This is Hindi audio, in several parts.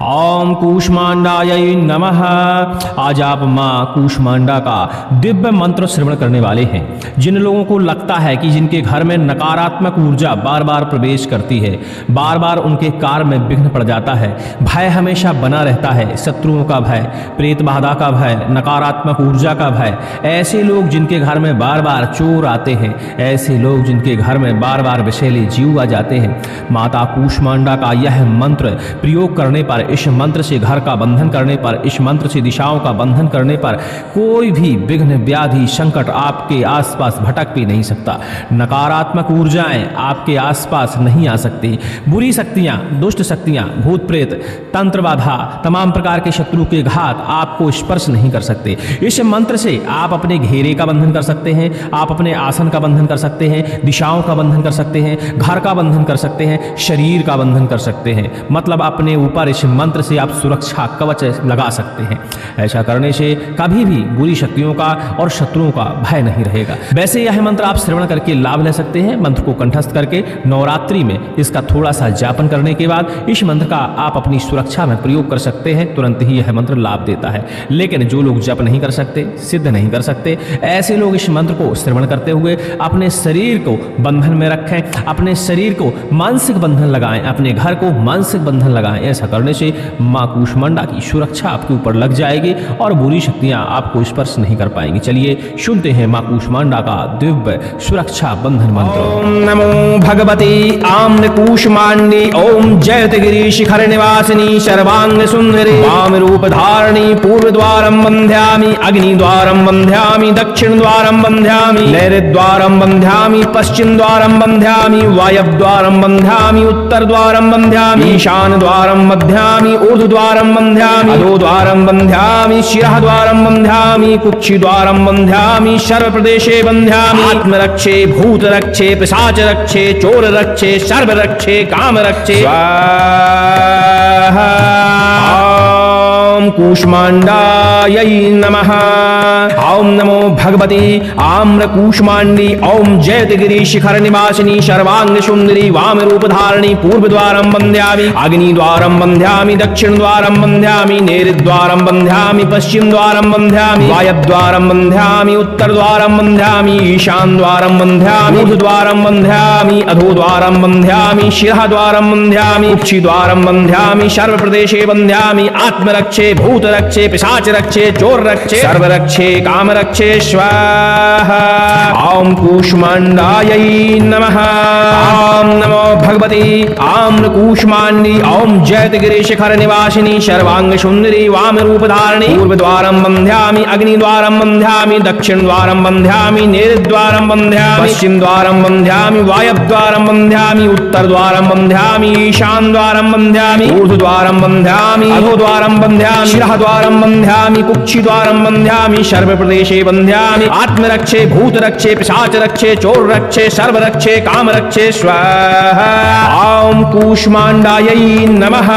ओम कूष्मांडायै नमः। आज आप माँ कूष्मांडा का दिव्य मंत्र श्रवण करने वाले हैं। जिन लोगों को लगता है कि जिनके घर में नकारात्मक ऊर्जा बार बार प्रवेश करती है, बार बार उनके कार्य में विघ्न पड़ जाता है, भय हमेशा बना रहता है, शत्रुओं का भय, प्रेत बाधा का भय, नकारात्मक ऊर्जा का भय, ऐसे लोग जिनके घर में बार बार चोर आते हैं, ऐसे लोग जिनके घर में बार बार विषैले जीव आ जाते हैं, माता कूष्मांडा का यह मंत्र प्रयोग करने पर, इस मंत्र से घर का बंधन करने पर, इस मंत्र से दिशाओं का बंधन करने पर कोई भी विघ्न व्याधि संकट आपके आसपास भटक भी नहीं सकता। नकारात्मक ऊर्जाएं आपके आसपास नहीं आ सकती। बुरी शक्तियां, दुष्ट शक्तियां, भूत प्रेत, तंत्र बाधा, तमाम प्रकार के शत्रु के घात आपको स्पर्श नहीं कर सकते। इस मंत्र से आप अपने घेरे का बंधन कर सकते हैं, आप अपने आसन का बंधन कर सकते हैं, दिशाओं का बंधन कर सकते हैं, घर का बंधन कर सकते हैं, शरीर का बंधन कर सकते हैं। मतलब अपने ऊपर इस मंत्र से आप सुरक्षा कवच लगा सकते हैं। ऐसा करने से कभी भी बुरी शक्तियों का और शत्रुओं का भय नहीं रहेगा। वैसे यह मंत्र आप श्रवण करके लाभ ले सकते हैं। मंत्र को कंठस्थ करके नवरात्रि में इसका थोड़ा सा जापन करने के बाद इस मंत्र का आप अपनी सुरक्षा में प्रयोग कर सकते हैं। तुरंत ही यह मंत्र लाभ देता है। लेकिन जो लोग जप नहीं कर सकते, सिद्ध नहीं कर सकते, ऐसे लोग इस मंत्र को श्रवण करते हुए अपने शरीर को बंधन में रखें, अपने शरीर को मानसिक बंधन लगाएं, अपने घर को मानसिक बंधन लगाएं। ऐसा करने से माँ कूष्मांडा की सुरक्षा आपके ऊपर लग जाएगी और बुरी शक्तियां आपको स्पर्श नहीं कर पाएंगी। चलिए सुनते हैं माँ कूष्मांडा का दिव्य सुरक्षा बंधन मंत्र। ओम नमो भगवती आम्र कूष्मांडी ओम जयतगिरी शिखर निवासिनी सर्वांग सुंदरी वाम रूप धारणी पूर्व द्वारम बंध्यामि अग्नि द्वारम बंध्यामि दक्षिण द्वारम बंध्यामि नैऋद्वारम बंध्यामि पश्चिम द्वारम बंध्यामि वायव्य द्वारम बंध्यामि उत्तर द्वारम बंध्यामि ईशान द्वारम बंध्यामि ऊर्ध्व द्वारम बंध्यामि अधो द्वारम बंध्यामि शिरः द्वारम बंध्यामि कुक्षि द्वारम बंध्यामि सर्व प्रदेशे बंध्यामि आत्म रक्षे भूत रक्षे पिशाच रक्षे चोर रक्षे सर्व रक्षे काम रक्षे स्वाहा। ओम कूष्मांडायै नमः। ओम नमो भगवती आम्र कूष्मांडी ओम जयतगिरी शिखर निवासिनी सर्वांग सुंदरी वाम रूप धारणी पूर्व द्वारम बंध्यामि अग्नि द्वारम बंध्यामि दक्षिण द्वारम बंध्यामि नैऋद्वारम बंध्यामि पश्चिम द्वारम बंध्यामि वायव्य द्वारम बंध्यामि उत्तर द्वारम बंध्यामि ईशान द्वारम बंध्यामि ऊर्ध्व द्वारम बंध्यामि अधो द्वारम बंध्यामि शिरः द्वारम बंध्यामि कुक्षि द्वारम बंध्यामि सर्व प्रदेशे बंध्यामि आत्म रक्षे भूत रक्षे पिशाच रक्षे चोर रक्षे सर्व रक्षे काम रक्षे स्वाहा। ओम कूष्मांडायै नमः। ओम नमो भगवती आम्र कूष्मांडी ओम जयतगिरी शिखर निवासिनी सर्वांग सुंदरी वाम रूप धारणी पूर्व द्वारम बंध्यामि अग्नि द्वारम बंध्यामि दक्षिण द्वारम बंध्यामि नैऋद्वारम बंध्यामि पश्चिम द्वारम बंध्यामि वायव्य द्वारम बंध्यामि उत्तर द्वारम बंध्यामि ईशान द्वारम बंध्यामि ऊर्ध्व द्वारम बंध्यामि अधो द्वारम बंध्यामि शिरः द्वारम बंध्यामि कुक्षि द्वारम बंध्यामि सर्व प्रदेशे बंध्यामि आत्म रक्षे भूत रक्षे पिशाच रक्षे चोर रक्षे सर्व रक्षे काम रक्षे स्वाहा। ओम कूष्मांडायै नमः।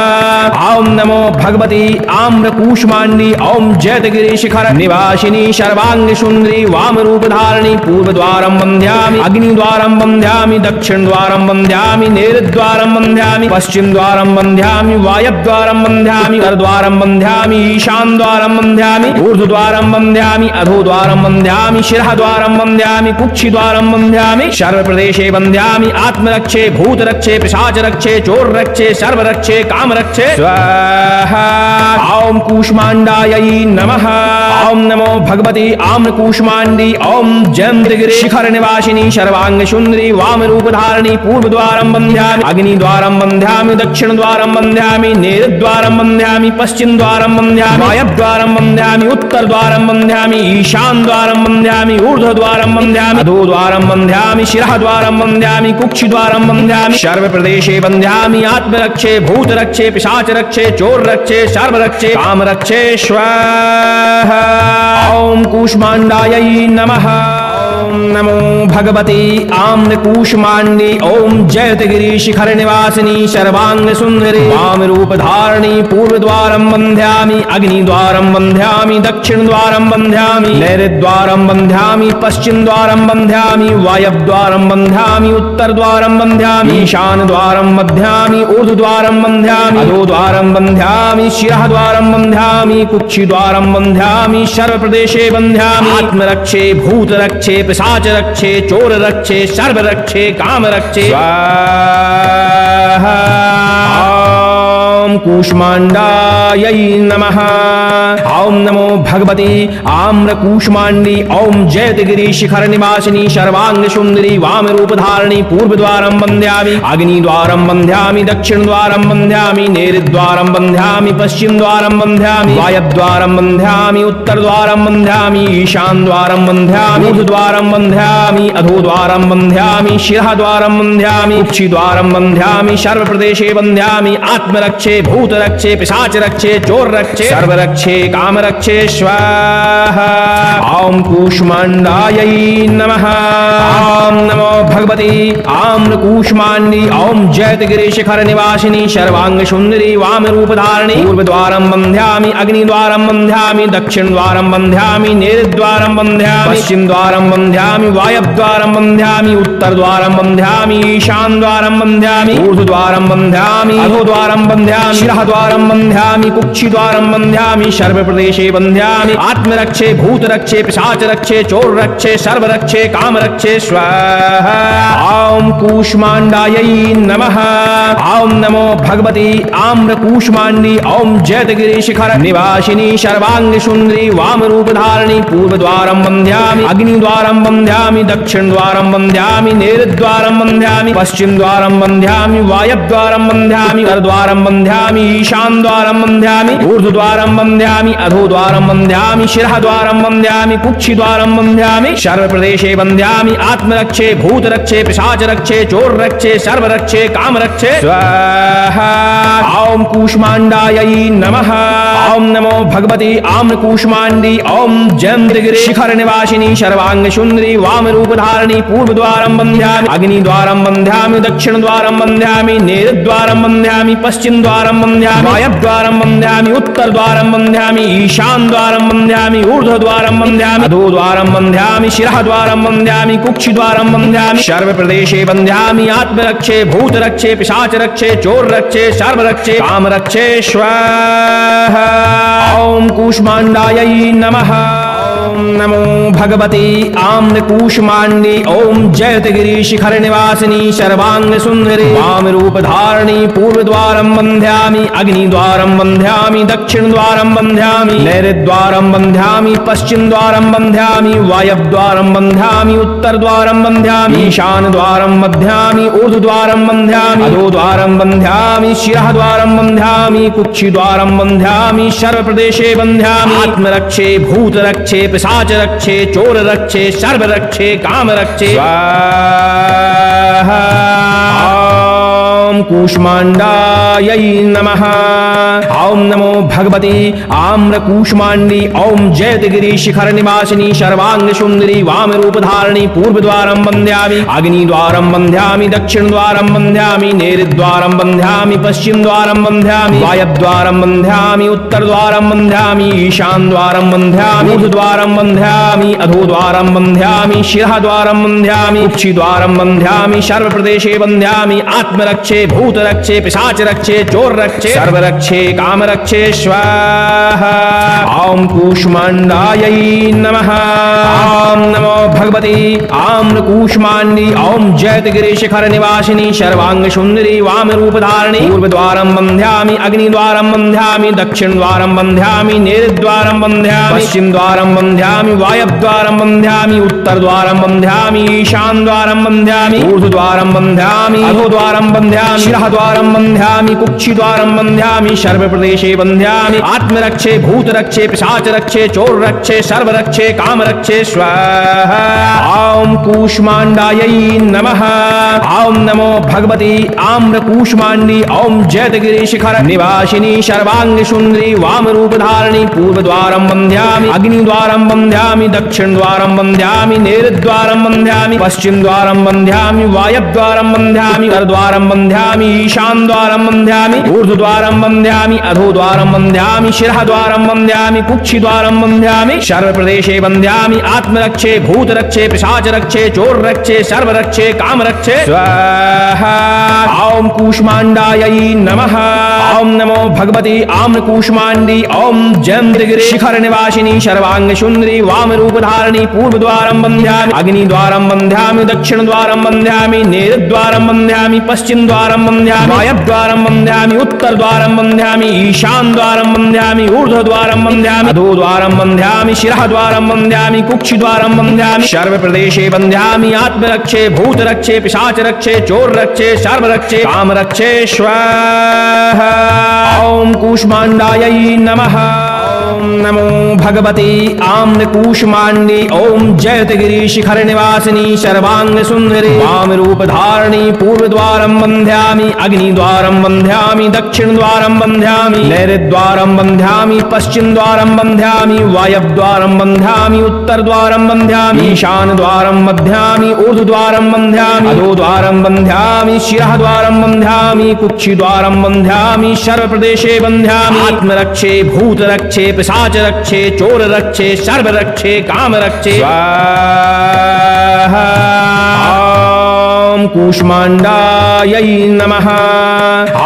ओम नमो भगवती आम्र कूष्मांडी ओम जयतगिरी शिखर निवासिनी सर्वांग सुंदरी वाम रूप धारणी पूर्व द्वारम बंध्यामि अग्नि द्वारम बंध्यामि दक्षिण द्वारम बंध्यामि नैऋद्वारम बंध्यामि पश्चिम द्वारम बंध्यामि वायव्य द्वारम बंध्यामि उत्तर द्वारम बंध्यामि ईशान द्वारम बंध्यामि ऊर्ध्व द्वारम बंध्यामि अधो द्वारम बंध्यामि शिरः द्वारम बंध्यामि कुक्षि द्वारम बंध्यामि सर्व प्रदेशे बंध्यामि आत्म रक्षे भूत रक्षे पिशाच रक्षे चोर रक्षे सर्व रक्षे काम रक्षे स्वाहा। ओम कूष्मांडायै नमः। ओम नमो भगवती आम्र कूष्मांडी ओम जयतगिरी शिखर निवासिनी सर्वांग सुंदरी वाम रूप धारणी पूर्व द्वारम बंध्यामि अग्नि द्वारम बंध्यामि दक्षिण द्वारम बंध्यामि नैऋद्वारम बंध्यामि पश्चिम द्वारम बंध्यामि वायव्य द्वारम बंध्यामि उत्तर द्वारम बंध्यामि ईशान द्वारम बंध्यामि ऊर्ध्व द्वारम बंध्यामि अधो द्वारम बंध्यामि शिरः द्वारम बंध्यामि कुक्षि द्वारम बंध्यामि सर्व प्रदेशे बंध्यामि आत्म रक्षे भूत रक्षे पिशाच रक्षे चोर रक्षे सर्व रक्षे काम रक्षे स्वाहा। ओम कूष्मांडायै नमः। ओम नमो भगवती आम्रकूष्मांडी ओम जयतगिरी शिखर निवासिनी सर्वांग सुंदरी वाम रूप धारणी पूर्व द्वारम बंध्यामि अग्नि द्वारम बंध्यामि दक्षिण द्वारम बंध्यामि नैऋद्वारम बंध्यामि पश्चिम द्वारम बंध्यामि वायव्य द्वारम बंध्यामि उत्तर द्वारम बंध्यामि ईशान द्वारम बंध्यामि ऊर्ध्व द्वारम बंध्यामि अधो द्वारम बंध्यामि शिरः द्वारम बंध्यामि कुक्षि द्वारम बंध्यामि सर्व प्रदेशे बंध्यामि आत्मरक्षे भूत रक्षे पिशाच रक्षे चोर रक्षे सर्व रक्षे काम रक्षे स्वाहा ओम कूष्मांडायै नमः ओम नमो भगवती आम्रकूष्मांडी ओम जयतगिरी शिखर निवासिनी सर्वांग सुंदरी वाम रूप धारणी पूर्व द्वारम बंध्यामि अग्नि द्वारम बंध्यामि दक्षिण द्वारम बंध्यामि नैऋद्वारम बंध्यामि पश्चिम द्वारम बंध्यामि वायव्य द्वारम बंध्यामि उत्तर द्वारम बंध्यामि ईशान द्वारम बंध्यामि ऊर्ध्व द्वारम बंध्यामि अधो द्वारम बंध्यामि शिरः द्वारम बंध्यामि कुक्षि द्वारम बंध्यामि सर्व प्रदेशे बंध्यामि आत्मरक्षे भूत रक्षे पिशाच रक्षे चोर रक्षे सर्व रक्षे काम रक्षे स्वाहा ओम कूष्मांडायै नमः ओम नमो भगवती आम्रकूष्मांडी ओम जयतगिरी शिखर निवासिनी सर्वांग सुंदरी वाम रूप धारणी पूर्व द्वारम बंध्यामि अग्नि द्वारम बंध्यामि दक्षिण द्वारम बंध्यामि नैऋद्वारम बंध्यामि पश्चिम द्वारम बंध्यामि वायव्य द्वारम बंध्यामि उत्तर द्वारम बंध्यामि ईशान द्वारम बंध्यामि ऊर्ध्व द्वारम बंध्यामि अधो द्वारम बंध्यामि शिरः द्वारम बंध्यामि कुक्षि द्वारम बंध्यामि सर्व प्रदेशे बंध्यामि आत्मरक्षे भूत रक्षे पिशाच रक्षे चोर रक्षे सर्व रक्षे काम रक्षे स्वाहा ओम कूष्मांडायै नमः ओम नमो भगवती आम्रकूष्मांडी ओम जयतगिरी शिखर निवासिनी सर्वांग सुंदरी वाम रूप धारणी पूर्व द्वारम बंध्यामि अग्नि द्वारम बंध्यामि दक्षिण द्वारम बंध्यामि नैऋद्वारम बंध्यामि पश्चिम द्वारम बंध्यामि वायव्य द्वारम बंध्यामि उत्तर द्वारम बंध्यामि ईशान द्वारम बंध्यामि ऊर्ध्व द्वारम बंध्यामि अधो द्वारम बंध्यामि शिरः द्वारम बंध्यामि कुक्षि द्वारम बंध्यामि सर्व प्रदेशे बंध्यामि आत्मरक्षे भूत रक्षे पिशाच रक्षे चोर रक्षे सर्व रक्षे काम रक्षे स्वाहा ओम कूष्मांडायै नमः ओम नमो भगवती आम्रकूष्मांडी ओम जयतगिरी शिखर निवासिनी सर्वांग सुंदरी वाम रूप धारणी पूर्व द्वारम बंध्यामि अग्नि द्वारम बंध्यामि दक्षिण द्वारम बंध्यामि नैऋद्वारम बंध्यामि पश्चिम द्वारम बंध्यामि वायव्य द्वारम बंध्यामि उत्तर द्वारम बंध्यामि ईशान द्वारम बंध्यामि ऊर्ध्व द्वारम बंध्यामि अधो द्वारम बंध्यामि शिरः द्वारम बंध्यामि कुक्षि द्वारम बंध्यामि सर्व प्रदेशे बंध्यामि आत्मरक्षे भूत रक्षे पिशाच रक्षे चोर रक्षे सर्व रक्षे काम रक्षे स्वाहा ओम कूष्मांडायै नमः ओम नमो भगवती आम्रकूष्मांडी ओम जयतगिरी शिखर निवासिनी सर्वांग सुंदरी वाम रूप धारणी पूर्व द्वारम बंध्यामि अग्नि द्वारम बंध्यामि दक्षिण द्वारम बंध्यामि नैऋद्वारम बंध्यामि पश्चिम द्वारम बंध्यामि वायव्य द्वारम बंध्यामि उत्तर द्वारम बंध्यामि ईशान द्वारम बंध्यामि ऊर्ध्व द्वारम बंध्यामि अधो द्वारम बंध्यामि शिरः द्वारम बंध्यामि कुक्षि द्वारम बंध्यामि सर्व प्रदेशे बंध्यामि आत्मरक्षे भूत रक्षे पिशाच रक्षे चोर रक्षे सर्व रक्षे काम रक्षे स्वाहा ओम कूष्मांडायै नमः ओम नमो भगवती आम्रकूष्मांडी ओम जयतगिरी शिखर निवासिनी सर्वांग सुंदरी वाम रूप धारणी पूर्व द्वारम बंध्यामि अग्नि द्वारम बंध्यामि दक्षिण द्वारम बंध्यामि नैऋद्वारम बंध्यामि पश्चिम द्वारम बंध्यामि वायव्य द्वारम बंध्यामि उत्तर द्वारम बंध्यामि ईशान द्वारम बंध्यामि ऊर्ध्व द्वारम बंध्यामि अधो द्वारम बंध्यामि शिरः द्वारम बंध्यामि कुक्षि द्वारम बंध्यामि सर्व प्रदेशे बंध्यामि आत्मरक्षे भूत रक्षे पिशाच रक्षे चोर रक्षे सर्व रक्षे काम रक्षे स्वाहा ओम कूष्मांडायै नमः ओम नमो भगवती आम्रकूष्मांडी ओम जयतगिरी शिखर निवासिनी सर्वांग सुंदरी वाम रूप धारणी पूर्व द्वारम बंध्यामि अग्नि द्वारम बंध्यामि दक्षिण द्वारम बंध्यामि नैऋद्वारम बंध्यामि पश्चिम द्वारम बंध्यामि वायव्य द्वारम बंध्यामि उत्तर द्वारम बंध्यामि ईशान द्वारम बंध्यामि ऊर्ध्व द्वारम बंध्यामि अधो द्वारम बंध्यामि बन्ध्यामि शिरःद्वारं बन्ध्यामि कुक्षिद्वारं बन्ध्यामि सर्वप्रदेशे बन्ध्यामि आत्मरक्षे भूतरक्षे पिशाचरक्षे चोररक्षे सर्वरक्षे कामरक्षे स्वाहा। ॐ कूष्माण्डायै नमः। ॐ नमो भगवती आम्रकूष्माण्डी ॐ जयतगिरि शिखर निवासिनी सर्वांग सुंदरी वामरूपधारिणी पूर्वद्वारं बन्ध्यामि अग्निद्वारं बन्ध्यामि दक्षिणद्वारं बन्ध्यामि नैऋद्वारं बन्ध्यामि पश्चिमद्वारं बन्ध्यामि वायव्यद्वारं बन्ध्यामि उत्तरद्वारं बन्ध्यामि ईशानद्वारं बन्ध्यामि ऊर्ध्वद्वारं बन्ध्यामि अधोद्वारं बन्ध्यामि शिरःद्वारं बन्ध्यामि कुक्षिद्वारं बन्ध्यामि सर्वप्रदेशे बन्ध्यामि आत्मरक्षे भूतरक्षे पिशाचरक्षे चोररक्षे सर्वरक्षे कामरक्षे स्वाहा। ॐ कूष्माण्डायै नमः। ॐ नमो भगवती आम्रकूष्माण्डी ॐ जयन्तगिरि शिखर निवासिनी सर्वांग सुंदरी वामरूपधारिणी पूर्वद्वारं बन्ध्यामि अग्निद्वारं बन्ध्यामि दक्षिणद्वारं बन्ध्यामि नैऋद्वारं बन्ध्यामि पश्चिमद्वारं बन्ध्यामि वायव्यद्वारं बन्ध्यामि उत्तरद्वारं बन्ध्यामि ईशानद्वारं बन्ध्यामि ऊर्ध्वद्वारं बन्ध्यामि अधोद्वारं बन्ध्यामि शिरःद्वारं बन्ध्यामि कुक्षिद्वारं बन्ध्यामि सर्वप्रदेशे बन्ध्यामि आत्मरक्षे भूतरक्षे पिशाचरक्षे चोररक्षे सर्वरक्षे कामरक्षे स्वाहा। ॐ कूष्माण्डायै नमः। ॐ नमो भगवती आम्रकूष्माण्डी ॐ जयतगिरि शिखर निवासिनी सर्वांग सुंदरी वामरूपधारिणी पूर्वद्वारं बन्ध्यामि अग्निद्वारं बन्ध्यामि दक्षिणद्वारं बन्ध्यामि नैऋद्वारं बन्ध्यामि पश्चिमद्वारं बन्ध्यामि वायव्यद्वारं बन्ध्यामि उत्तरद्वारं बन्ध्यामि ईशानद्वारं बन्ध्यामि ऊर्ध्वद्वारं बन्ध्यामि अधोद्वारं बन्ध्यामि शिरःद्वारं बन्ध्यामि कुक्षिद्वारं बन्ध्यामि सर्वप्रदेशे बन्ध्यामि आत्मरक्षे भूतरक्षे पिशाचरक्षे चोररक्षे सर्वरक्षे कामरक्षे स्वाहा। ॐ कूष्माण्डायै नमः।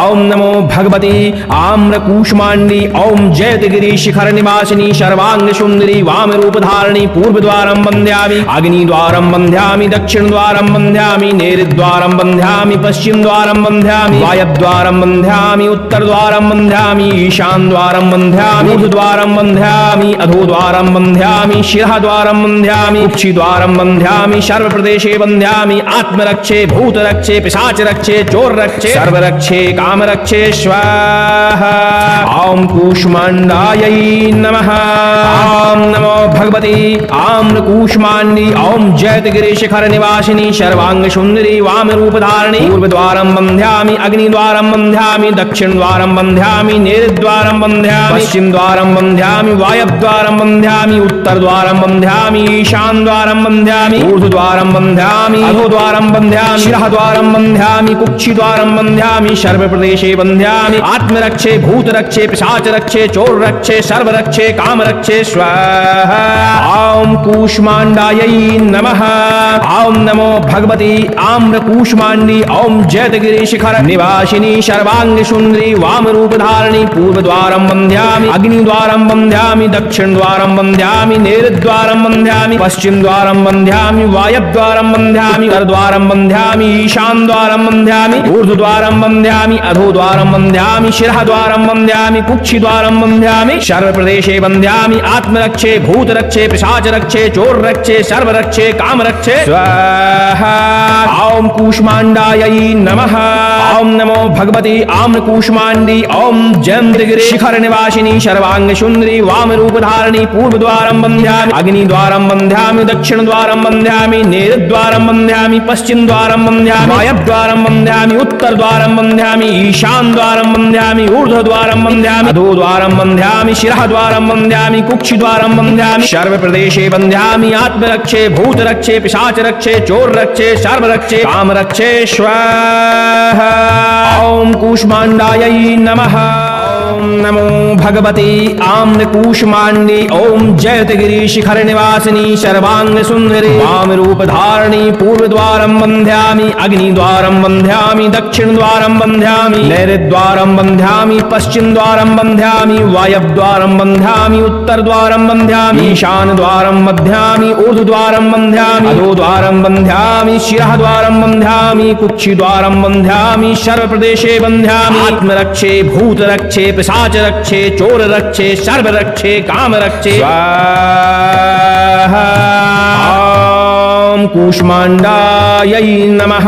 ॐ नमो भगवती आम्रकूष्माण्डी ॐ जयतगिरि शिखर निवासिनी सर्वांग सुंदरी वामरूपधारिणी पूर्वद्वारं बन्ध्यामि अग्निद्वारं बन्ध्यामि दक्षिणद्वारं बन्ध्यामि नैऋद्वारं बन्ध्यामि पश्चिमद्वारं बन्ध्यामि वायव्यद्वारं बन्ध्यामि उत्तरद्वारं बन्ध्यामि ईशानद्वारं बन्ध्यामि ऊर्ध्वद्वारं बन्ध्यामि अधोद्वारं बन्ध्यामि शिरःद्वारं बन्ध्यामि कुक्षिद्वारं बन्ध्यामि सर्वप्रदेशे बन्ध्यामि आत्मरक्षे भूतरक्षे पिशाचरक्षे चोररक्षे सर्वरक्षे कामरक्षे स्वाहा। ॐ कूष्माण्डायै नमः। ॐ नमो भगवती आम्रकूष्माण्डी ॐ जयतगिरि शिखर निवासिनी सर्वांग सुंदरी वामरूपधारिणी पूर्वद्वारं बन्ध्यामि अग्निद्वारं बन्ध्यामि दक्षिणद्वारं बन्ध्यामि नैऋद्वारं बन्ध्यामि पश्चिमद्वारं बन्ध्यामि वायव्यद्वारं बन्ध्यामि उत्तरद्वारं बन्ध्यामि ईशानद्वारं बन्ध्यामि ऊर्ध्वद्वारं बन्ध्यामि अधोद्वारं बन्ध्यामि शिरःद्वारं बन्ध्यामि कुक्षिद्वारं बन्ध्यामि सर्वप्रदेशे बन्ध्यामि आत्मरक्षे भूतरक्षे पिशाचरक्षे चोररक्षे सर्वरक्षे कामरक्षे स्वाहा। ॐ कूष्माण्डायै नमः। ॐ नमो भगवती आम्रकूष्माण्डी ॐ जयतगिरि शिखर निवासिनी सर्वांग सुंदरी वामरूपधारिणी पूर्वद्वारं बन्ध्यामि अग्निद्वारं बन्ध्यामि दक्षिणद्वारं बन्ध्यामि नैऋद्वारं बन्ध्यामि पश्चिमद्वारं बन्ध्यामि वायव्यद्वारं बन्ध्यामि उत्तरद्वारं बन्ध्यामि ईशानद्वारं बन्ध्यामि ऊर्ध्वद्वारं बन्ध्यामि अधोद्वारं बन्ध्यामि शिरःद्वारं बन्ध्यामि कुक्षिद्वारं बन्ध्यामि सर्वप्रदेशे बन्ध्यामि आत्मरक्षे भूतरक्षे पिशाचरक्षे चोररक्षे सर्वरक्षे कामरक्षे स्वाहा। ॐ कूष्माण्डायै नमः। ॐ नमो भगवती आम्रकूष्माण्डी ॐ जयन्तगिरि शिखर निवासिनी सर्वांग सुंदरी वामरूपधारिणी पूर्वद्वारं बन्ध्यामि अग्निद्वारं बन्ध्यामि दक्षिणद्वारं बन्ध्यामि नैऋद्वारं बन्ध्यामि पश्चिमद्वारं बन्ध्यामि वायव्यद्वारं बन्ध्यामि उत्तरद्वारं बन्ध्यामि ईशानद्वारं बन्ध्यामि ऊर्ध्वद्वारं बन्ध्यामि अधोद्वारं बन्ध्यामि शिरःद्वारं बन्ध्यामि कुक्षिद्वारं बन्ध्यामि सर्वप्रदेशे बन्ध्यामि आत्मरक्षे भूतरक्षे पिशाचरक्षे चोररक्षे सर्वरक्षे कामरक्षे स्वाहा। ॐ कूष्माण्डायै नमः। ॐ नमो भगवती आम्रकूष्माण्डी ॐ जयतगिरि शिखर निवासिनी सर्वांग सुंदरी वामरूपधारिणी पूर्वद्वारं बन्ध्यामि अग्निद्वारं बन्ध्यामि दक्षिणद्वारं बन्ध्यामि नैऋद्वारं बन्ध्यामि पश्चिमद्वारं बन्ध्यामि वायव्यद्वारं बन्ध्यामि उत्तरद्वारं बन्ध्यामि ईशानद्वारं बन्ध्यामि ऊर्ध्वद्वारं बन्ध्यामि अधोद्वारं बन्ध्यामि शिरःद्वारं बन्ध्यामि कुक्षिद्वारं बन्ध्यामि सर्वप्रदेशे बन्ध्यामि आत्मरक्षे भूतरक्षे पिशाचरक्षे चोररक्षे सर्वरक्षे कामरक्षे स्वाहा। ॐ कूष्माण्डायै नमः।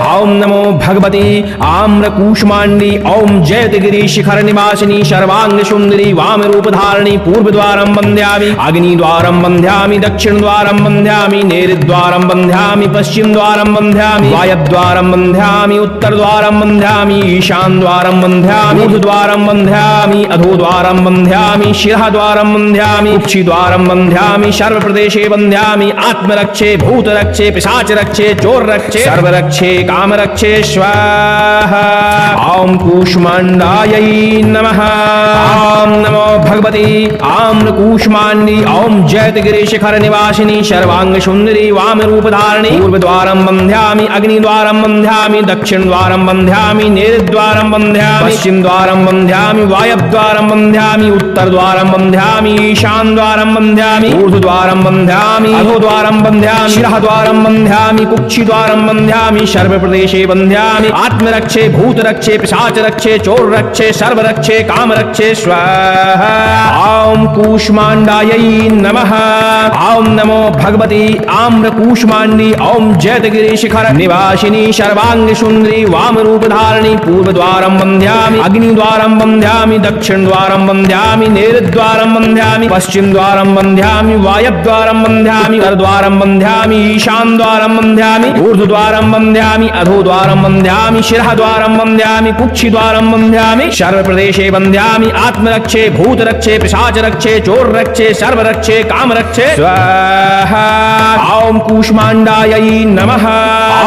ॐ नमो भगवती आम्रकूष्माण्डी ॐ जयतगिरि शिखर निवासिनी सर्वांग सुंदरी वाम रूप धारिणी पूर्वद्वारं वन्द्यामि अग्निद्वारं वन्द्यामि दक्षिणद्वारं वन्द्यामि नैऋद्वारं वन्द्यामि पश्चिमद्वारं वन्द्यामि वायव्यद्वारं वन्द्यामि उत्तरद्वारं वन्द्यामि ईशानद्वारं वन्द्यामि ऊर्ध्वद्वारं वन्द्यामि अधोद्वारं वन्द्यामि शिरःद्वारं वन्द्यामि कुक्षिद्वारं वन्द्यामि सर्वप्रदेशे वन्द्यामि आत्मरक्षे भूतरक्षे पिशाचरक्षे चोररक्षे सर्वरक्षे कामरक्षे स्वाहा। ॐ कूष्माण्डायै नमः। ॐ नमो भगवती आम्रकूष्माण्डी ॐ जयतगिरि शिखर निवासिनी सर्वांग सुंदरी वाम रूप धारिणी पूर्वद्वारं वन्द्यामि अग्निद्वारं वन्द्यामि दक्षिणद्वारं वन्द्यामि नैऋद्वारं वन्द्यामि पश्चिमद्वारं वन्द्यामि वायव्यद्वारं वन्द्यामि उत्तरद्वारं वन्द्यामि ईशानद्वारं वन्द्यामि ऊर्ध्वद्वारं वन्द्यामि अधोद्वारं वन्द्यामि शिरःद्वारं वन्द्यामि कुक्षिद्वारं वन्द्यामि सर्वप्रदेशे वन्द्यामि आत्मरक्षे भूतरक्षे पिशाचरक्षे चोररक्षे सर्वरक्षे कामरक्षे स्वाहा। ॐ कूष्माण्डायै नमः। ॐ नमो भगवती आम्रकूष्माण्डी ॐ जयतगिरि शिखर निवासिनी सर्वांग सुंदरी वाम रूप धारिणी पूर्वद्वारं वन्द्यामि अग्निद्वारं वन्द्यामि दक्षिणद्वारं वन्द्यामि नैऋद्वारं वन्द्यामि पश्चिमद्वारं वन्द्यामि वायव्यद्वारं वन्द्यामि उत्तरद्वारं वन्द्यामि ईशानद्वारं वन्द्यामि ऊर्ध्वद्वारं वन्द्यामि अधोद्वारं वन्द्यामि शिरःद्वारं वन्द्यामि कुक्षिद्वारं वन्द्यामि सर्वप्रदेशे वन्द्यामि आत्मरक्षे भूतरक्षे पिशाचरक्षे चोररक्षे सर्वरक्षे कामरक्षे स्वाहा। ॐ कूष्माण्डायै नमः।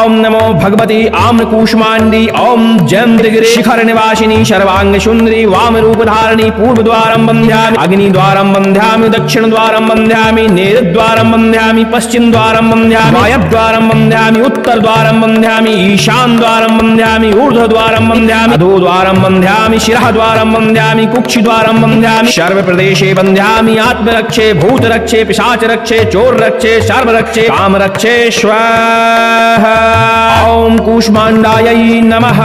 ॐ नमो भगवती आम्रकूष्माण्डी ॐ जयन्तगिरि शिखर निवासिनी सर्वांग सुंदरी वाम रूप धारिणी पूर्वद्वारं वन्द्यामि अग्निद्वारं वन्द्यामि दक्षिणद्वारं वन्द्यामि नैऋद्वारं वन्द्यामि पश्चिमद्वारं वन्द्यामि वायव्यद्वारं वन्द्यामि उत्तरद्वारं वन्द्यामि ईशानद्वारं वन्द्यामि ऊर्ध्वद्वारं वन्द्यामि अधोद्वारं वन्द्यामि शिरःद्वारं वन्द्यामि कुक्षिद्वारं वन्द्यामि सर्वप्रदेशे वन्द्यामि आत्मरक्षे भूतरक्षे पिशाचरक्षे चोररक्षे सर्वरक्षे कामरक्षे स्वाहा। ॐ कूष्माण्डायै नमः।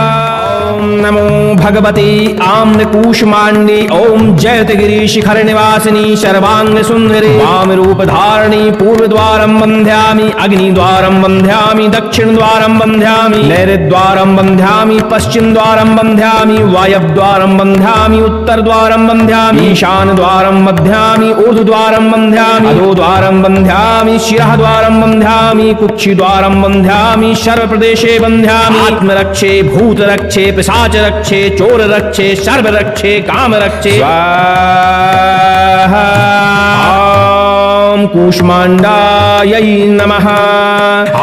ॐ नमो भगवती आम्रकूष्माण्डी ॐ जयतगिरि शिखर निवासिनी सर्वांग सुंदरी वाम रूप धारिणी पूर्वद्वारं वन्द्यामि अग्निद्वारं वन्द्यामि दक्षिणद्वारं वन्द्यामि नैऋद्वारं वन्द्यामि पश्चिमद्वारं वन्द्यामि वायव्यद्वारं वन्द्यामि उत्तरद्वारं वन्द्यामि ईशानद्वारं वन्द्यामि ऊर्ध्वद्वारं वन्द्यामि अधोद्वारं वन्द्यामि शिरःद्वारं वन्द्यामि कुक्षिद्वारं वन्द्यामि सर्वप्रदेशे वन्द्यामि आत्मरक्षे भूतरक्षे पिशाचरक्षे चोररक्षे सर्वरक्षे कामरक्षे स्वाहा। ॐ कूष्माण्डायै नमः।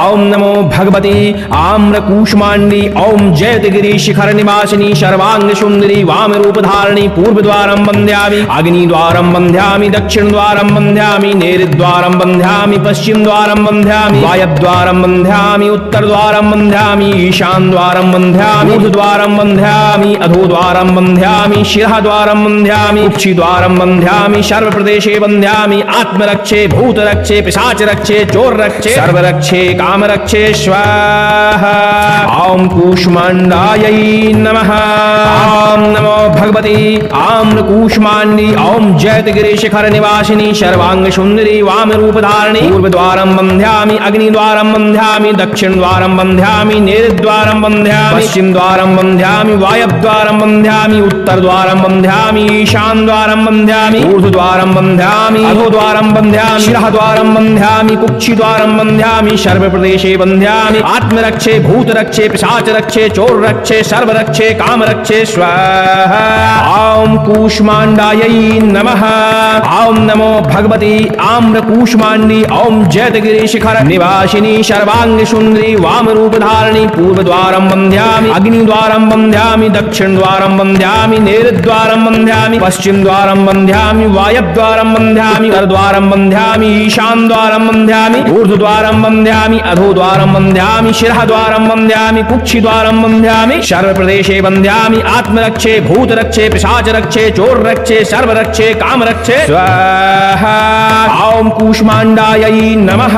ॐ नमो भगवती आम्रकूष्माण्डी ॐ जयतगिरि शिखर निवासिनी सर्वांग सुंदरी वाम रूप धारिणी पूर्वद्वारं वन्द्यामि अग्निद्वारं वन्द्यामि दक्षिणद्वारं वन्द्यामि नैऋद्वारं वन्द्यामि पश्चिमद्वारं वन्द्यामि वायव्यद्वारं वन्द्यामि उत्तरद्वारं वन्द्यामि ईशानद्वारं वन्द्यामि ऊर्ध्वद्वारं वन्द्यामि अधोद्वारं वन्द्यामि शिरःद्वारं वन्द्यामि कुक्षिद्वारं वन्द्यामि सर्वप्रदेशे वन्द्यामि आत्मरक्षे भूतरक्षे पिशाचरक्षे चोररक्षे सर्वरक्षे कामरक्षे स्वाहा। ॐ कूष्माण्डायै नमः। ॐ नमो भगवती आम्रकूष्माण्डी ॐ जयतगिरि शिखर निवासिनी सर्वांग सुंदरी वाम रूप धारिणी पूर्वद्वारं वन्द्यामि अग्निद्वारं वन्द्यामि दक्षिणद्वारं वन्द्यामि नैऋद्वारं वन्द्यामि पश्चिमद्वारं वन्द्यामि वायव्यद्वारं वन्द्यामि उत्तरद्वारं वन्द्यामि ईशानद्वारं वन्द्यामि ऊर्ध्वद्वारं वन्द्यामि अधोद्वारं वन्द्यामि शिरःद्वारं वन्द्यामि कुक्षिद्वारं वन्द्यामि सर्वप्रदेशे वन्द्यामि आत्मरक्षे भूतरक्षे पिशाचरक्षे चोररक्षे सर्वरक्षे कामरक्षे स्वाहा। ॐ कूष्माण्डायै नमः। ॐ नमो भगवती आम्रकूष्माण्डी ॐ जयतगिरि शिखर निवासिनी सर्वांग सुंदरी वाम रूप धारिणी पूर्वद्वारं वन्द्यामि अग्निद्वारं वन्द्यामि दक्षिणद्वारं वन्द्यामि नैऋद्वारं वन्द्यामि पश्चिमद्वारं वन्द्यामि वायव्यद्वारं वन्द्यामि उत्तरद्वारं वन्द्यामि ईशानद्वारं वन्द्यामि ऊर्ध्वद्वारं वन्द्यामि अधोद्वारं वन्द्यामि शिरःद्वारं वन्द्यामि कुक्षिद्वारं वन्द्यामि सर्वप्रदेशे वन्द्यामि आत्मरक्षे भूतरक्षे पिशाचरक्षे चोररक्षे सर्वरक्षे कामरक्षे स्वाहा। ॐ कूष्माण्डायै नमः।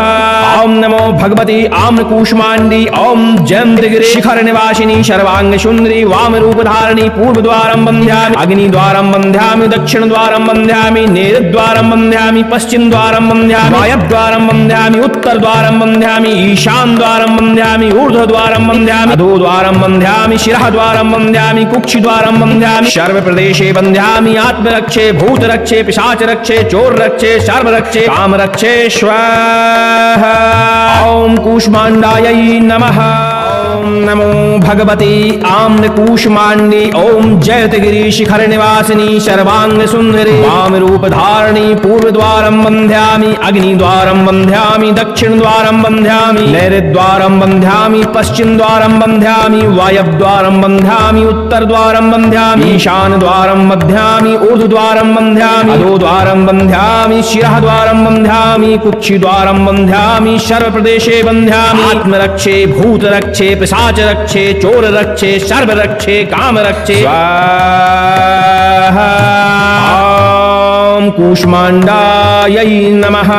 ॐ नमो भगवती आम्रकूष्माण्डी ॐ जयन्तगिरि शिखर निवासिनी सर्वांग सुंदरी वाम रूप धारिणी पूर्वद्वारं वन्द्यामि अग्निद्वारं वन्द्यामि दक्षिणद्वारं वन्द्यामि नैऋद्वारं वन्द्यामि पश्चिमद्वारं दक्षिणद्वारं बन्ध्यामि वायव्द्वारं बन्ध्यामि उत्तरद्वारं बन्ध्यामि ईशानद्वारं बन्ध्यामि ऊर्ध्वद्वारं बन्ध्यामि अधोद्वारं बन्ध्यामि शिरःद्वारं बन्ध्यामि कुक्षिद्वारं बन्ध्यामि सर्वप्रदेशे बन्ध्यामि आत्मरक्षे भूतरक्षे पिशाचरक्षे चोररक्षे सर्वरक्षे कामरक्षे स्वाहा। ॐ कूष्माण्डायै नमः। ॐ नमो भगवते आम्रकूष्माण्डे ॐ जयतगिरि शिखर निवासिनी सर्वांग सुंदरी वामरूप धारिणी पूर्वद्वारं बन्ध्यामि अग्निद्वारं बन्ध्यामि दक्षिणद्वारं बन्ध्यामि नैऋद्वारं बन्ध्यामि पश्चिमद्वारं बन्ध्यामि वायव्द्वारं बन्ध्यामि उत्तरद्वारं बन्ध्यामि ईशानद्वारं बन्ध्यामि ऊर्ध्वद्वारं बन्ध्यामि अधोद्वारं बन्ध्यामि शिरःद्वारं बन्ध्यामि कुक्षिद्वारं बन्ध्यामि सर्वप्रदेशे बन्ध्यामि आत्मरक्षे भूतरक्षे पिशाचरक्षे चोररक्षे सर्वरक्षे कामरक्षे स्वाहा। ॐ कूष्माण्डायै नमः।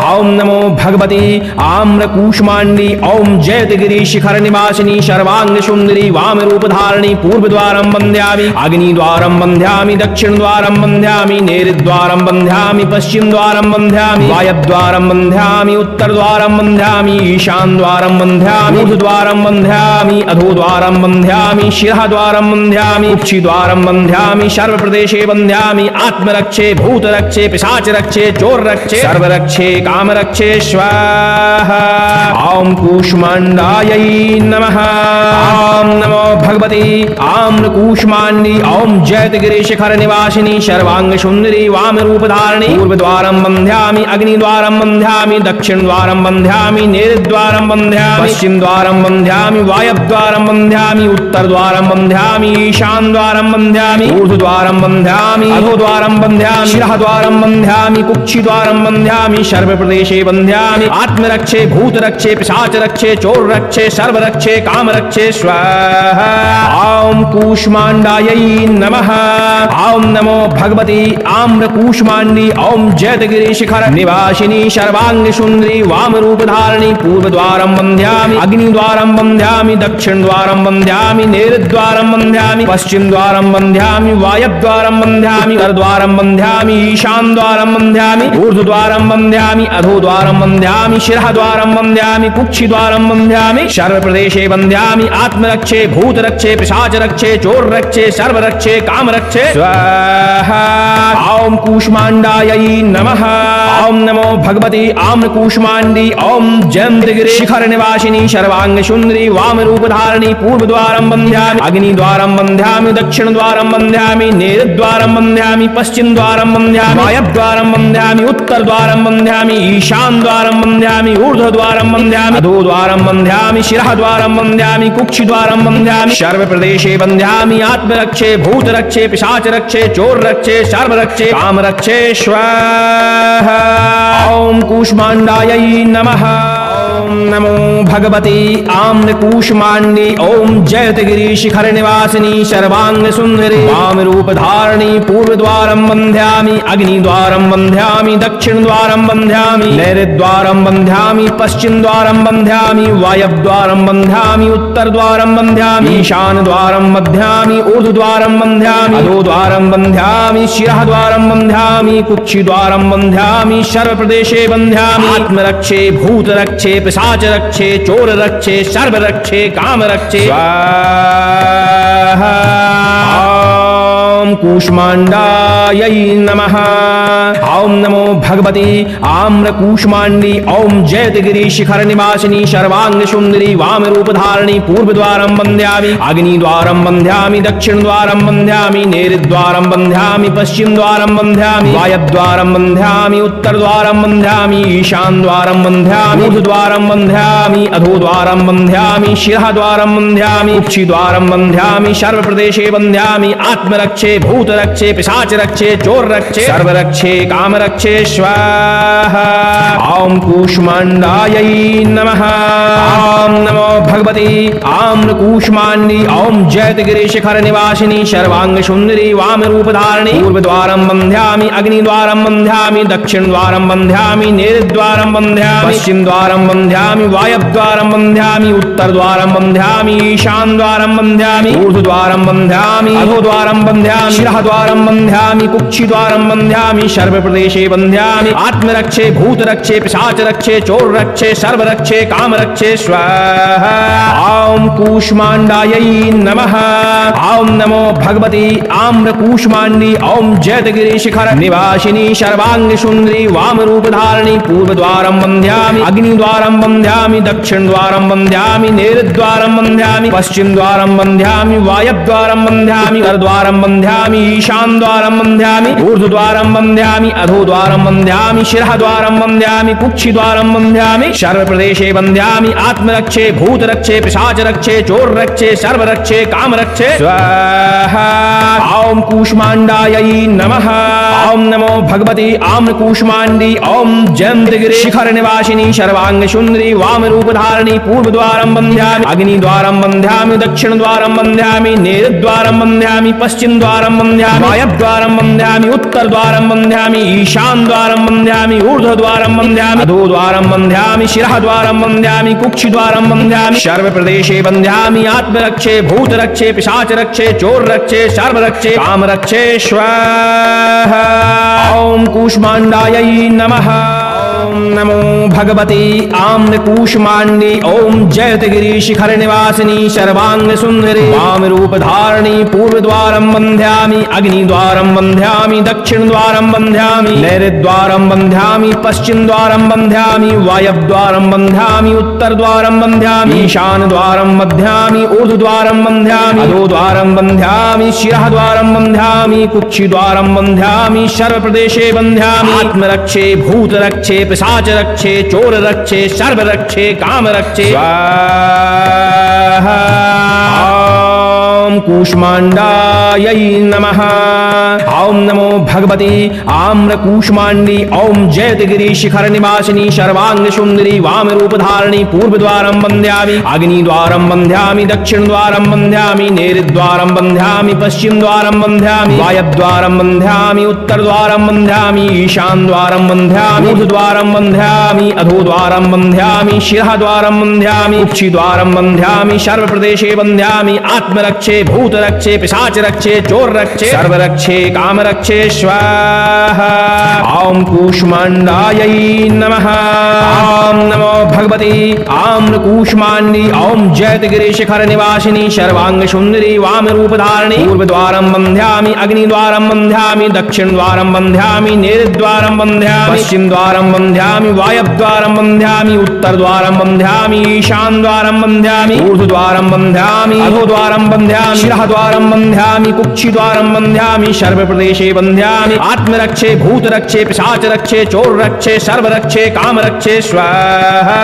ॐ नमो भगवते आम्रकूष्माण्डी ॐ जयतगिरि शिखर निवासिनी सर्वांग सुंदरी वामरूप धारिणी पूर्वद्वारं बन्ध्यामि अग्निद्वारं बन्ध्यामि दक्षिणद्वारं बन्ध्यामि नैऋद्वारं बन्ध्यामि पश्चिमद्वारं बन्ध्यामि वायव्द्वारं बन्ध्यामि उत्तरद्वारं बन्ध्यामि ईशानद्वारं बन्ध्यामि ऊर्ध्वद्वारं बन्ध्यामि अधोद्वारं बन्ध्यामि शिरःद्वारं बन्ध्यामि कुक्षिद्वारं बन्ध्यामि सर्वप्रदेशे बन्ध्यामि आत्मरक्षे भूतरक्षे पिशाचरक्षे चोररक्षे सर्वरक्षे कामरक्षे स्वाहा। ॐ कूष्माण्डायै नमः। ॐ नमो भगवते आम्रकूष्माण्डी ॐ जयतगिरि शिखर निवासिनी सर्वांग सुंदरी वामरूप धारिणी पूर्वद्वारं बन्ध्यामि अग्निद्वारं बन्ध्यामि दक्षिणद्वारं बन्ध्यामि नैऋद्वारं बन्ध्यामि पश्चिमद्वारं बन्ध्यामि वायव्द्वारं बन्ध्यामि उत्तरद्वारं बन्ध्यामि ईशानद्वारं बन्ध्यामि ऊर्ध्वद्वारं बन्ध्यामि अधोद्वारं बन्ध्यामि शिरःद्वारं बन्ध्यामि कुक्षिद्वारं बन्ध्यामि सर्वप्रदेशे बन्ध्यामि आत्मरक्षे भूतरक्षे पिशाचरक्षे चोररक्षे सर्वरक्षे कामरक्षे स्वाहा। ॐ कूष्माण्डायै नमः। ॐ नमो भगवते आम्रकूष्माण्डी ॐ जयतगिरि शिखर निवासिनी सर्वांग सुंदरी वामरूप धारिणी पूर्वद्वारं बन्ध्यामि अग्निद्वारं बन्ध्यामि दक्षिणद्वारं बन्ध्यामि नैऋद्वारं बन्ध्यामि पश्चिमद्वारं बन्ध्यामि वायव्द्वारं बन्ध्यामि उत्तरद्वारं बन्ध्यामि ईशानद्वारं बन्ध्यामि ऊर्ध्वद्वारं बन्ध्यामि अधोद्वारं बन्ध्यामि शिरःद्वारं बन्ध्यामि कुक्षिद्वारं बन्ध्यामि सर्वप्रदेशे बन्ध्यामि आत्मरक्षे भूतरक्षे पिशाचरक्षे चोररक्षे सर्वरक्षे कामरक्षे स्वाहा। ॐ कूष्माण्डायै नमः। ॐ नमो भगवते आम्रकूष्माण्डी ॐ जयतगिरि शिखर निवासिनी सर्वांग सुंदरी वामरूप धारिणी पूर्वद्वारं बन्ध्यामि अग्निद्वारं बन्ध्यामि दक्षिणद्वारं बन्ध्यामि नैऋद्वारं बन्ध्यामि पश्चिमद्वारं बन्ध्यामि वायव्द्वारं बन्ध्यामि उत्तरद्वारं बन्ध्यामि ईशानद्वारं बन्ध्यामि ऊर्ध्वद्वारं बन्ध्यामि अधोद्वारं बन्ध्यामि शिरःद्वारं बन्ध्यामि कुक्षिद्वारं बन्ध्यामि सर्वप्रदेशे बन्ध्यामि आत्मरक्षे भूतरक्षे पिशाचरक्षे चोररक्षे सर्वरक्षे कामरक्षे स्वाहा। ॐ कूष्माण्डायै नमः। ॐ नमो भगवते आम्रकूष्माण्डी ॐ जयतगिरि शिखर निवासिनी सर्वांग सुंदरी वामरूप धारिणी पूर्वद्वारं बन्ध्यामि अग्निद्वारं बन्ध्यामि दक्षिणद्वारं बन्ध्यामि नैऋद्वारं बन्ध्यामि पश्चिमद्वारं बन्ध्यामि वायव्द्वारं बन्ध्यामि उत्तरद्वारं बन्ध्यामि ईशानद्वारं बन्ध्यामि ऊर्ध्वद्वारं बन्ध्यामि अधोद्वारं बन्ध्यामि शिरःद्वारं बन्ध्यामि कुक्षिद्वारं बन्ध्यामि सर्वप्रदेशे बन्ध्यामि आत्मरक्षे भूतरक्षे पिशाचरक्षे चोररक्षे सर्वरक्षे कामरक्षे स्वाहा। ॐ कूष्माण्डायै नमः। ॐ नमो भगवते आम्रकूष्माण्डी ॐ जयतगिरि शिखर निवासिनी सर्वांग सुंदरी वामरूप धारिणी पूर्वद्वारं बन्ध्यामि अग्निद्वारं बन्ध्यामि दक्षिणद्वारं बन्ध्यामि नैऋद्वारं बन्ध्यामि पश्चिमद्वारं बन्ध्यामि वायव्द्वारं बन्ध्यामि उत्तरद्वारं बन्ध्यामि ईशानद्वारं बन्ध्यामि ऊर्ध्वद्वारं बन्ध्यामि अधोद्वारं बन्ध्यामि शिरःद्वारं बन्ध्यामि कुक्षिद्वारं बन्ध्यामि सर्वप्रदेशे बन्ध्यामि आत्मरक्षे भूतरक्षे पिशाचरक्षे चोररक्षे सर्वरक्षे कामरक्षे स्वाहा। ॐ कूष्माण्डायै नमः। ॐ नमो भगवते आम्रकूष्माण्डी ॐ जयतगिरि शिखर निवासिनी सर्वांग सुंदरी वामरूप धारिणी पूर्वद्वारं बन्ध्यामि अग्निद्वारं बन्ध्यामि दक्षिणद्वारं बन्ध्यामि नैऋद्वारं बन्ध्यामि पश्चिमद्वारं बन्ध्यामि वायव्द्वारं बन्ध्यामि उत्तरद्वारं बन्ध्यामि ईशानद्वारं बन्ध्यामि ऊर्ध्वद्वारं बन्ध्यामि अधोद्वारं बन्ध्यामि शिरःद्वारं बन्ध्यामि कुक्षिद्वारं बन्ध्यामि सर्वप्रदेशे बन्ध्यामि आत्मरक्षे भूतरक्षे पिशाचरक्षे चोररक्षे सर्वरक्षे कामरक्षे स्वाहा। ॐ कूष्माण्डायै नमः। ॐ नमो भगवती आम्रकूष्माण्डी ॐ जयतगिरिशिखर निवासिनी सर्वांगी सुंदरी वामरूपधारिणी पूर्वद्वारं बन्ध्यामि अग्निद्वारं बन्ध्यामि दक्षिणद्वारं बन्ध्यामि नैऋद्वारं बन्ध्यामि पश्चिमद्वारं बन्ध्यामि वायव्यद्वारं बन्ध्यामि उत्तरद्वारं बन्ध्यामि ईशानद्वारं बन्ध्यामि ऊर्ध्वद्वारं बन्ध्यामि अधोद्वारं बन्ध्यामि शिरःद्वारं बन्ध्यामि कुक्षिद्वारं बन्ध्यामि सर्वप्रदेशे बन्ध्यामि आत्मरक्षे भूतरक्षे पिशाचरक्षे चोररक्षे सर्वरक्षे कामरक्षे स्वाहा। ॐ कूष्माण्डायै नमः। ॐ नमो भगवती आम्रकूष्माण्डी ॐ जयन्तगिरि शिखर निवासिनी सर्वांगी सुंदरी वामरूपधारिणी पूर्वद्वारं बन्ध्यामि अग्निद्वारं बन्ध्यामि दक्षिणद्वारं बन्ध्यामि नैऋद्वारं बन्ध्यामि पश्चिमद्वारं बन्ध्यामि वायव्यद्वारं बन्ध्यामि उत्तरद्वारं बन्ध्यामि ईशानद्वारं बन्ध्यामि ऊर्ध्वद्वारं बन्ध्यामि अधोद्वारं बन्ध्यामि शिरःद्वारं बन्ध्यामि कुक्षिद्वारं बन्ध्यामि सर्वप्रदेशे बन्ध्यामि आत्मरक्षे भूतरक्षे पिशाचरक्षे चोररक्षे सर्वरक्षे कामरक्षे स्वाहा। ॐ कूष्माण्डायै नमः। ॐ नमो भगवती आम्रकूष्माण्डी ॐ जयतगिरिशिखर निवासिनी सर्वांगी सुंदरी वामरूपधारिणी पूर्वद्वारं बन्ध्यामि अग्निद्वारं बन्ध्यामि दक्षिणद्वारं बन्ध्यामि नैऋद्वारं बन्ध्यामि पश्चिमद्वारं बन्ध्यामि वायव्यद्वारं बन्ध्यामि उत्तरद्वारं बन्ध्यामि ईशानद्वारं बन्ध्यामि ऊर्ध्वद्वारं बन्ध्यामि अधोद्वारं बन्ध्यामि शिरःद्वारं बन्ध्यामि कुक्षिद्वारं बन्ध्यामि सर्वप्रदेशे बन्ध्यामि आत्मरक्षे भूतरक्षे पिशाचरक्षे चोररक्षे सर्वरक्षे कामरक्षे स्वाहा। ॐ कूष्माण्डायै नमः। ॐ नमो भगवती आम्रकूष्माण्डी ॐ जयतगिरिशिखर निवासिनी सर्वांगी सुंदरी वामरूपधारिणी पूर्वद्वारं बन्ध्यामि अग्निद्वारं बन्ध्यामि दक्षिणद्वारं बन्ध्यामि नैऋद्वारं बन्ध्यामि पश्चिमद्वारं बन्ध्यामि वायव्यद्वारं बन्ध्यामि उत्तरद्वारं बन्ध्यामि ईशानद्वारं बन्ध्यामि ऊर्ध्वद्वारं बन्ध्यामि अधोद्वारं बन्ध्यामि शिरःद्वारं बन्ध्यामि कुक्षिद्वारं बन्ध्यामि सर्वप्रदेशे बन्ध्यामि आत्मरक्षे भूतरक्षे पिशाचरक्षे चोररक्षे सर्वरक्षे कामरक्षे स्वाहा। ॐ कूष्माण्डायै नमः। ॐ नमो भगवती आम्रकूष्माण्डी ॐ जयतगिरिशिखर निवासिनी सर्वांगी सुंदरी वामरूपधारिणी पूर्वद्वारं बन्ध्यामि अग्निद्वारं बन्ध्यामि दक्षिणद्वारं बन्ध्यामि नैऋद्वारं बन्ध्यामि पश्चिमद्वारं बन्ध्यामि वायव्यद्वारं बन्ध्यामि उत्तरद्वारं बन्ध्यामि ईशानद्वारं बन्ध्यामि ऊर्ध्वद्वारं बन्ध्यामि अधोद्वारं बन्ध्यामि शिरःद्वारं बन्ध्यामि कुक्षिद्वारं बन्ध्यामि सर्वप्रदेशे बन्ध्यामि आत्मरक्षे भूतरक्षे पिशाचरक्षे चोररक्षे सर्वरक्षे कामरक्षे स्वाहा।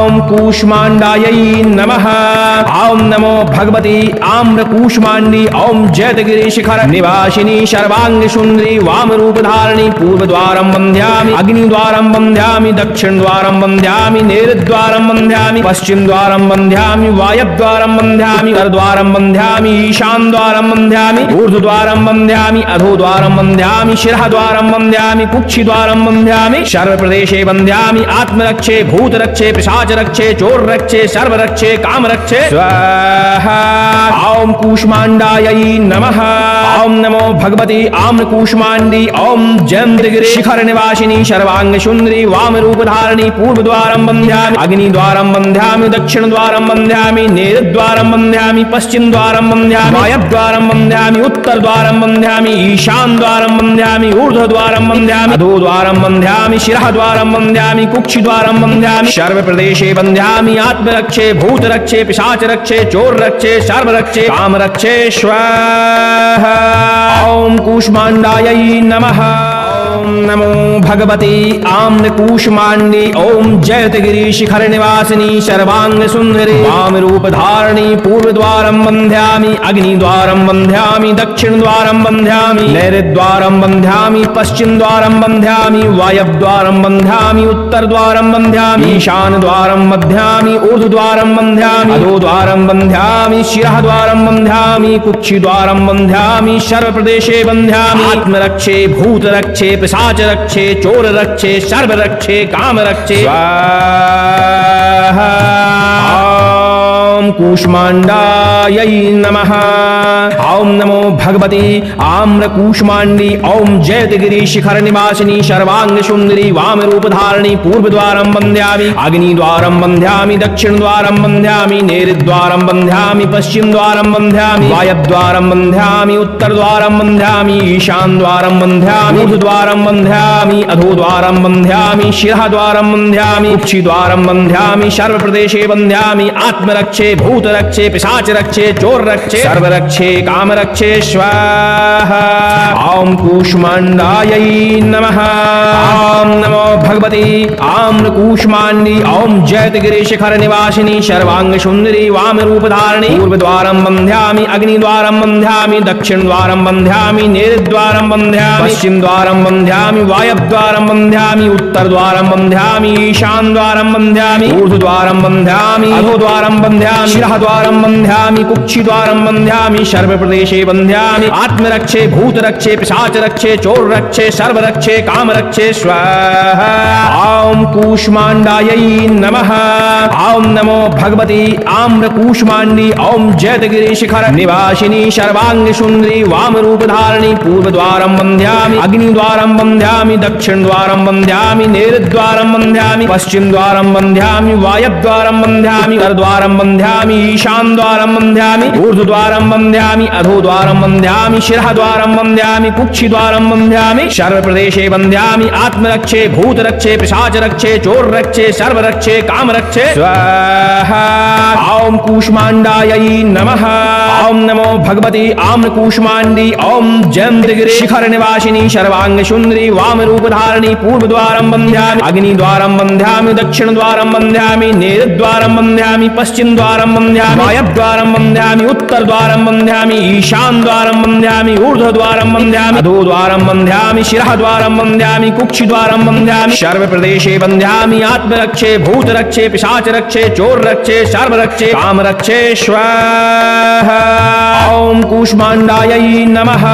ॐ कूष्माण्डायै नमः। ॐ नमो भगवती आम्रकूष्माण्डी ॐ जयतगिरिशिखर निवासिनी सर्वांगी सुंदरी वामरूपधारिणी पूर्वद्वारं बन्ध्यामि अग्निद्वारं बन्ध्यामि दक्षिणद्वारं बन्ध्यामि नैऋद्वारं बन्ध्यामि पश्चिमद्वारं बन्ध्यामि वायव्यद्वारं बन्ध्यामि उत्तरद्वारं बन्ध्यामि ईशानद्वारं बन्ध्यामि ऊर्ध्वद्वारं बन्ध्यामि अधोद्वारं बन्ध्यामि शिरःद्वारं बन्ध्यामि कुक्षिद्वारं बन्ध्यामि सर्वप्रदेशे बन्ध्यामि आत्मरक्षे भूतरक्षे पिशाचरक्षे चोररक्षे सर्वरक्षे कामरक्षे स्वाहा। ॐ कूष्माण्डायै नमः। ॐ नमो भगवती आम्रकूष्माण्डी ॐ जयन्तगिरिशिखर निवासिनी सर्वांगी सुंदरी वामरूपधारिणी पूर्वद्वारं बन्ध्यामि अग्निद्वारं बन्ध्यामि दक्षिणद्वारं बन्ध्यामि नैऋद्वारं बन्ध्यामि पश्चिमद्वारं बन्ध्यामि वायव्यद्वारं बन्ध्यामि उत्तरद्वारं बन्ध्यामि ईशानद्वारं बन्ध्यामि ऊर्ध्वद्वारं बन्ध्यामि अधोद्वारं बन्ध्यामि शिरःद्वारं बन्ध्यामि कुक्षिद्वारं बन्ध्यामि सर्वप्रदेशे बन्ध्यामि आत्मरक्षे भूतरक्षे पिशाचरक्षे चोररक्षे सर्वरक्षे कामरक्षे स्वाहा। ॐ कूष्माण्डायै नमः। ॐ नमो भगवती आम्रकूष्माण्डी ॐ जयतगिरिशिखर निवासिनी सर्वांगी सुंदरी वामरूपधारिणी पूर्वद्वारं बन्ध्यामि अग्निद्वारं बन्ध्यामि दक्षिणद्वारं बन्ध्यामि नैऋद्वारं बन्ध्यामि पश्चिमद्वारं बन्ध्यामि वायव्यद्वारं बन्ध्यामि उत्तरद्वारं बन्ध्यामि ईशानद्वारं बन्ध्यामि ऊर्ध्वद्वारं बन्ध्यामि अधोद्वारं बन्ध्यामि शिरःद्वारं बन्ध्यामि कुक्षिद्वारं बन्ध्यामि सर्वप्रदेशे बन्ध्यामि आत्मरक्षे भूतरक्षे पिशाचरक्षे चोररक्षे सर्वरक्षे कामरक्षे स्वाहा। ॐ कूष्मांडायै नमः। ॐ नमो भगवती आम्रकूष्मांडी ॐ जयतगिरी शिखर निवासिनी सर्वांग सुंदरी वामरूपधारिणी पूर्वद्वारं बन्ध्यामि अग्निद्वारं बन्ध्यामि दक्षिणद्वारं बन्ध्यामि नैऋद्वारं बन्ध्यामि पश्चिमद्वारं बन्ध्यामि वायव्यद्वारं बन्ध्यामि उत्तरद्वारं बन्ध्यामि ईशानद्वारं बन्ध्यामि ऊर्ध्वद्वारं बन्ध्यामि अधोद्वारं बन्ध्यामि शिरःद्वारं बन्ध्यामि उक्षिद्वारं बन्ध्यामि सर्वप्रदेशे बन्ध्यामि आत्मरक्षे भूतरक्षे पिशाचरक्षे चोररक्षे सर्वरक्षे कामरक्षे स्वाहा। ॐ कूष्मांडायै नमः। ॐ नमो भगवती आम्रकूष्मांडी ॐ जयतगिरी शिखर निवासिनी सर्वांग सुंदरी वामरूपधारिणी पूर्वद्वारं बन्ध्यामि अग्निद्वारं बन्ध्यामि दक्षिणद्वारं बन्ध्यामि नैऋद्वारं बन्ध्यामि पश्चिमद्वारं बन्ध्यामि वायव्यद्वारं बन्ध्यामि उत्तरद्वारं बन्ध्यामि ईशानद्वारं बन्ध्यामि ऊर्ध्वद्वारं बन्ध्यामि अधोद्वारं बन्ध्यामि शिरःद्वारं बन्ध्यामि कुक्षिद्वारं बन्ध्यामि सर्वप्रदेशे बन्ध्यामि आत्मरक्षे भूतरक्षे पिशाचरक्षे चोररक्षे सर्वरक्षे कामरक्षे स्वाहा। ॐ कूष्मांडायै नमः। ॐ नमो भगवती आम्रकूष्मांडी ॐ जयतगिरी शिखर निवासिनी सर्वांग सुंदरी वामरूपधारिणी पूर्वद्वारं बन्ध्यामि अग्निद्वारं बन्ध्यामि दक्षिणद्वारं बन्ध्यामि नैऋद्वारं बन्ध्यामि पश्चिमद्वारं बन्ध्यामि वायव्यद्वारं बन्ध्यामि उत्तरद्वारं बन्ध्यामि ईशानद्वारं बन्ध्यामि ऊर्ध्वद्वारं बन्ध्यामि अधोद्वारं बन्ध्यामि शिरःद्वारं बन्ध्यामि कुक्षिद्वारं बन्ध्यामि सर्वप्रदेशे बन्ध्यामि आत्मरक्षे भूतरक्षे पिशाचरक्षे चोररक्षे सर्वरक्षे कामरक्षे स्वाहा। ॐ कूष्मांडायै नमः। ॐ नमो भगवती आम्रकूष्मांडी ॐ जयतगिरी शिखर निवासिनी सर्वांग सुंदरी वामरूपधारिणी पूर्वद्वारं बन्ध्यामि अग्निद्वारं बन्ध्यामि दक्षिणद्वारं बन्ध्यामि नैऋद्वारं बन्ध्यामि पश्चिमद्वारं बन्ध्यामि वायव्यद्वारं बन्ध्यामि उत्तरद्वारं बन्ध्यामि ईशानद्वारं बन्ध्यामि ऊर्ध्वद्वारं बन्ध्यामि अधोद्वारं बन्ध्यामि शिरःद्वारं बन्ध्यामि कुक्षिद्वारं बन्ध्यामि सर्वप्रदेशे बन्ध्यामि आत्मरक्षे भूतरक्षे पिशाचरक्षे चोररक्षे सर्वरक्षे कामरक्षे स्वाहा। ॐ कूष्मांडायै नमः।